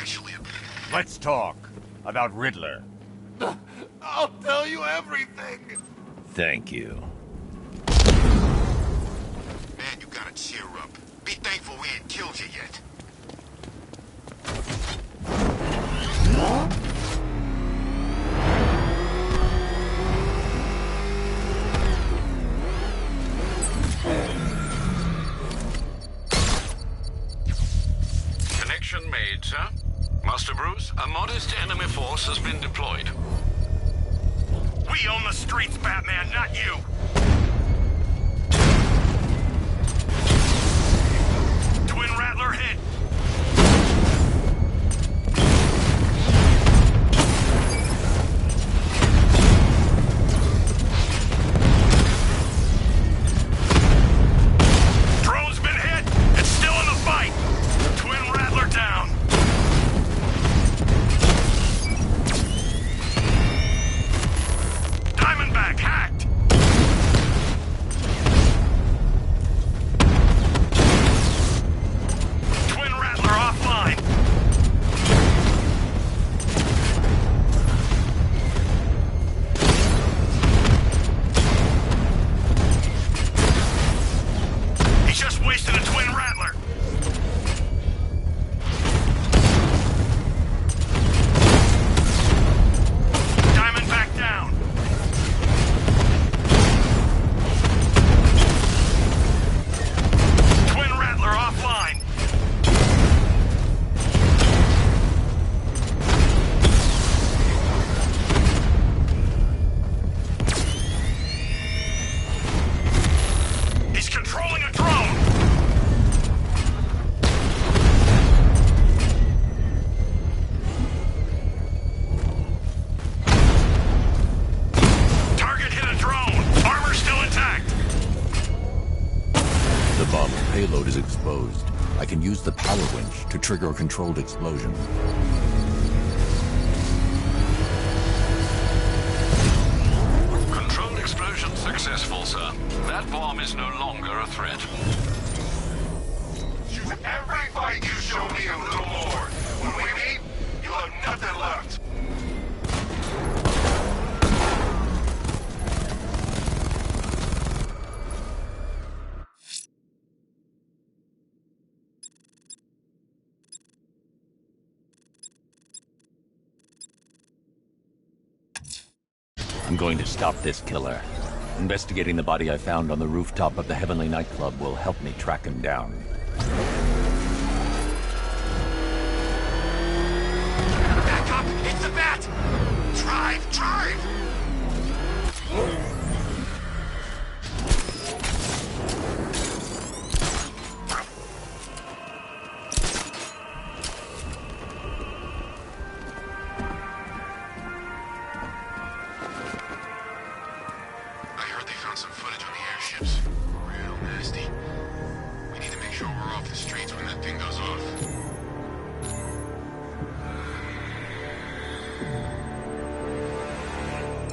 actually a... Let's talk about Riddler. I'll tell you everything! Thank you. Man, you gotta cheer up. Be thankful we ain't killed you yet. Connection made, sir. Master Bruce, a modest enemy force has been deployed. We own the streets, Batman, not you! Twin Rattler hit! Drone's been hit! It's still in the fight! Twin Rattler down! Diamondback hacked! Twin Rattler offline! He's just wasted a Twin Rattler! Diamondback down! Twin Rattler offline! He's controlling a drone! Target hit a drone! Armor still intact! The bomb's payload is exposed. I can use the power winch to trigger a controlled explosion. Controlled explosion successful, sir. That bomb is no longer a threat. Every fight you show me a little more. When we meet, you'll have nothing left. I'm going to stop this killer. Investigating the body I found on the rooftop of the Heavenly nightclub will help me track him down. Back up! It's the bat! Drive! Drive! I heard they found some footage on the airships. Real nasty. We need to make sure we're off the streets when that thing goes off.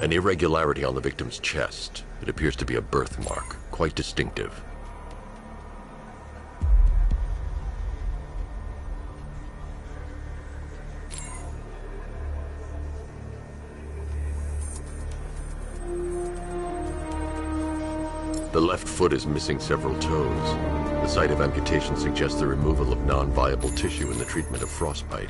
An irregularity on the victim's chest. It appears to be a birthmark, quite distinctive. The left foot is missing several toes. The site of amputation suggests the removal of non-viable tissue in the treatment of frostbite.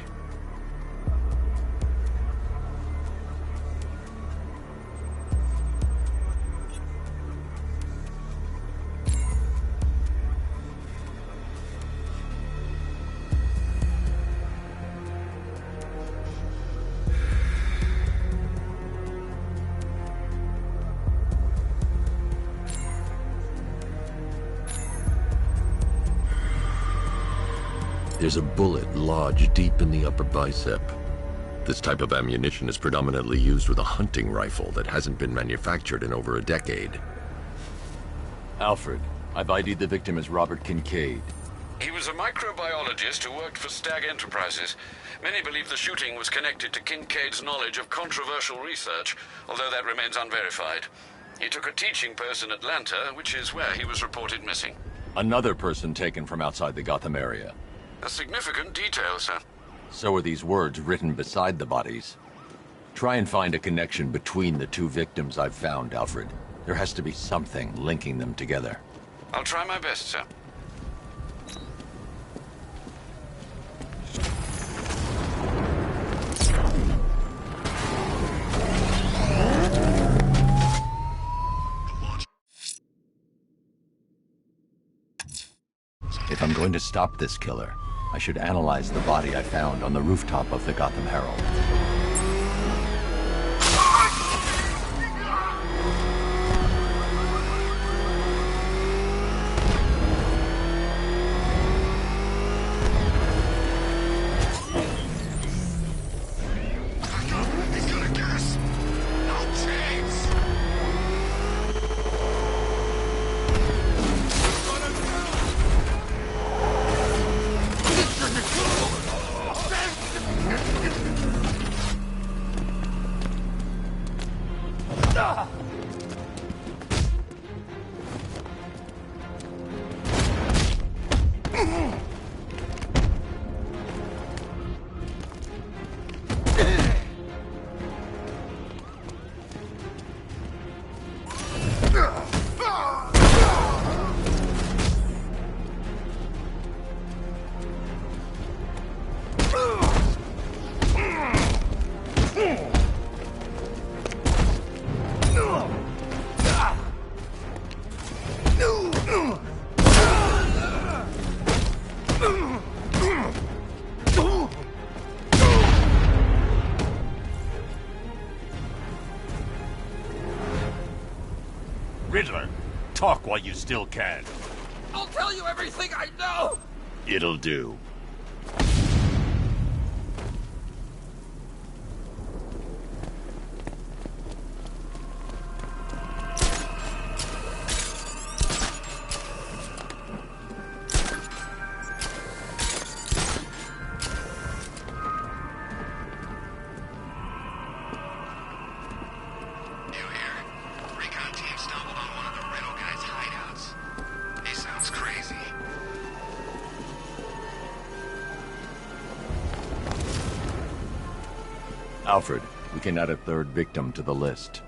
There's a bullet lodged deep in the upper bicep. This type of ammunition is predominantly used with a hunting rifle that hasn't been manufactured in over a decade. Alfred, I've ID'd the victim as Robert Kincaid. He was a microbiologist who worked for Stag Enterprises. Many believe the shooting was connected to Kincaid's knowledge of controversial research, although that remains unverified. He took a teaching post in Atlanta, which is where he was reported missing. Another person taken from outside the Gotham area. A significant detail, sir. So are these words written beside the bodies. Try and find a connection between the two victims I've found, Alfred. There has to be something linking them together. I'll try my best, sir. If I'm going to stop this killer, I should analyze the body I found on the rooftop of the Gotham Herald. He's gonna get us! No chance! Riddler, talk while you still can. I'll tell you everything I know! It'll do. You hear? Recon team stumbled on one of the Riddle guys' hideouts. He sounds crazy. Alfred, we can add a third victim to the list.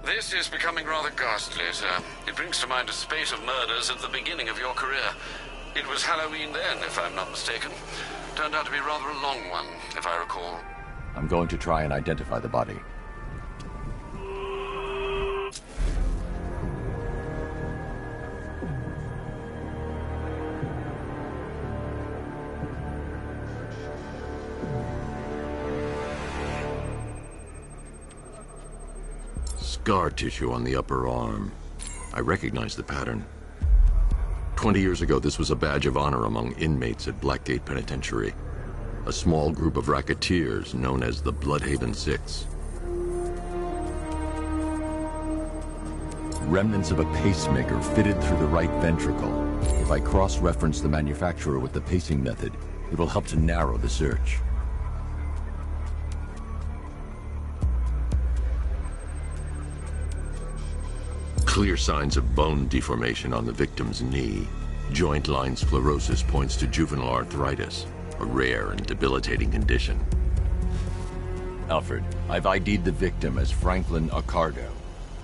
This is becoming rather ghastly, sir. It brings to mind a spate of murders at the beginning of your career. It was Halloween then, if I'm not mistaken. Turned out to be rather a long one, if I recall. I'm going to try and identify the body. Scar tissue on the upper arm. I recognize the pattern. 20 years ago, this was a badge of honor among inmates at Blackgate Penitentiary. A small group of racketeers known as the Bloodhaven Six. Remnants of a pacemaker fitted through the right ventricle. If I cross-reference the manufacturer with the pacing method, it will help to narrow the search. Clear signs of bone deformation on the victim's knee. Joint line sclerosis points to juvenile arthritis, a rare and debilitating condition. Alfred, I've ID'd the victim as Franklin Accardo.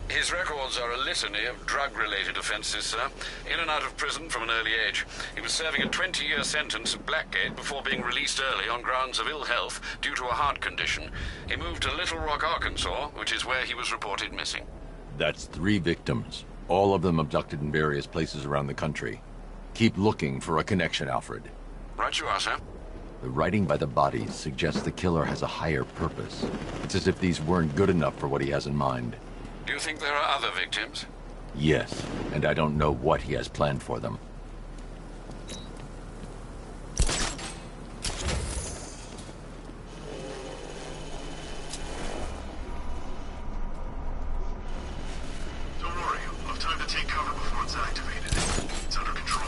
His records are a litany of drug-related offenses, sir. In and out of prison from an early age. He was serving a 20-year sentence at Blackgate before being released early on grounds of ill health due to a heart condition. He moved to Little Rock, Arkansas, which is where he was reported missing. That's 3 victims, all of them abducted in various places around the country. Keep looking for a connection, Alfred. Right you are, sir. The writing by the bodies suggests the killer has a higher purpose. It's as if these weren't good enough for what he has in mind. Do you think there are other victims? Yes, and I don't know what he has planned for them. Don't worry, we'll have time to take cover before it's activated. It's under control.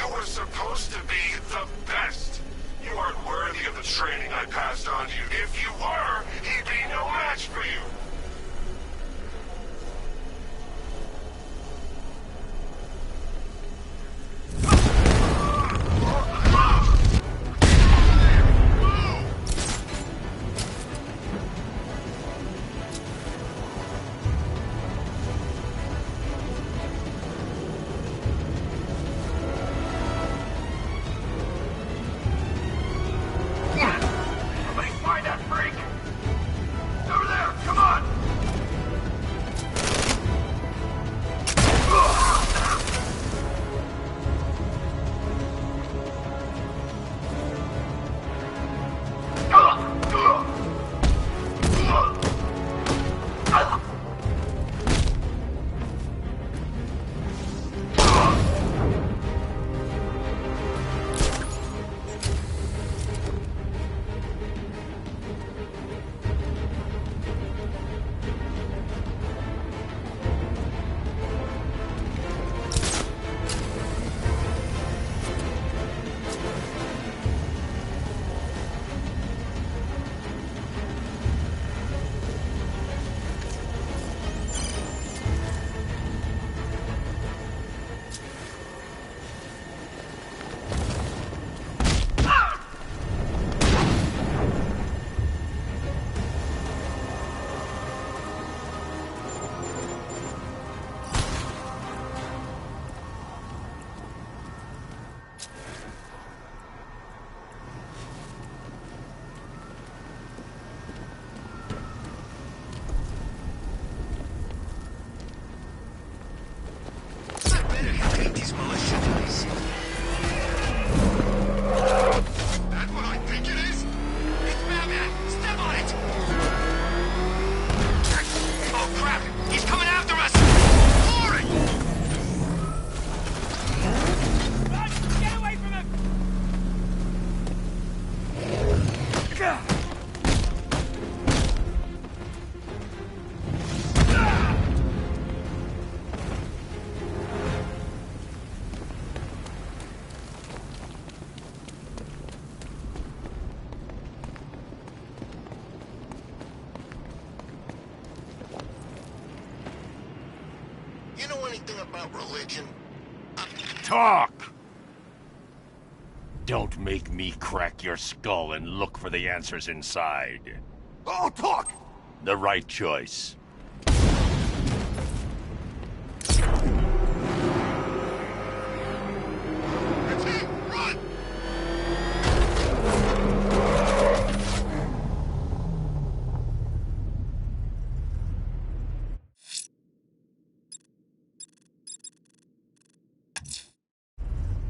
You were supposed to be the best. You aren't worthy of the training I passed on to you. If you were, he'd be no match for you. You know anything about religion? Talk! Don't make me crack your skull and look for the answers inside. Oh, talk! The right choice. Retreat! Run!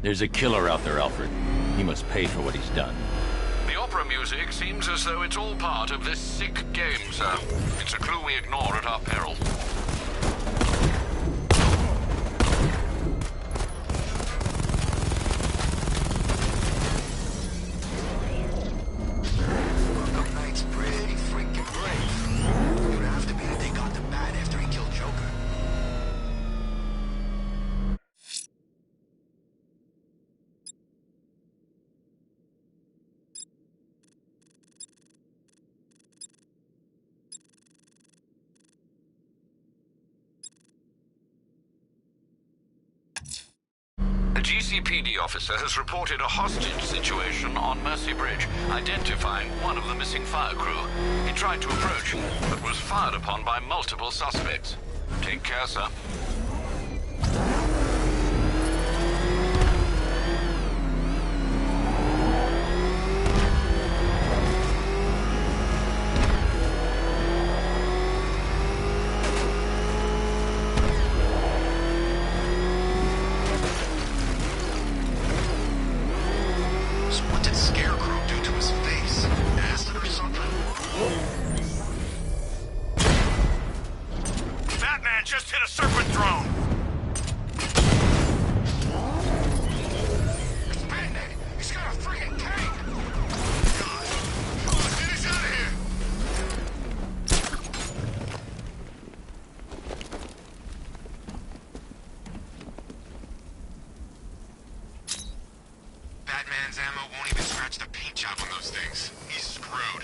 There's a killer out there, Alfred. He must pay for what he's done. The opera music seems as though it's all part of this sick game, sir. It's a clue we ignore at our peril. Akamnait's pretty freaking brave. It would have to be that they got the bat after he killed Joker. A GCPD officer has reported a hostage situation on Mercy Bridge, identifying one of the missing fire crew. He tried to approach, but was fired upon by multiple suspects. Take care, sir. What did Scarecrow do to his face? Acid or something? Batman just hit a serpent throw! man's ammo won't even scratch the paint job on those things. He's screwed.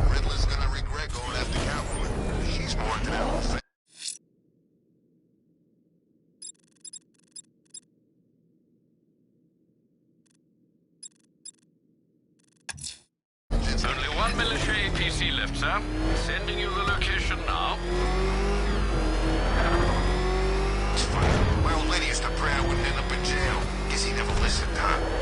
Riddler's gonna regret going after Catwoman. She's more into that whole thing. Only one militia APC left, sir. Sending you the location now. It's funny. My old lady used to pray I wouldn't end up in jail. Guess he never listened, huh?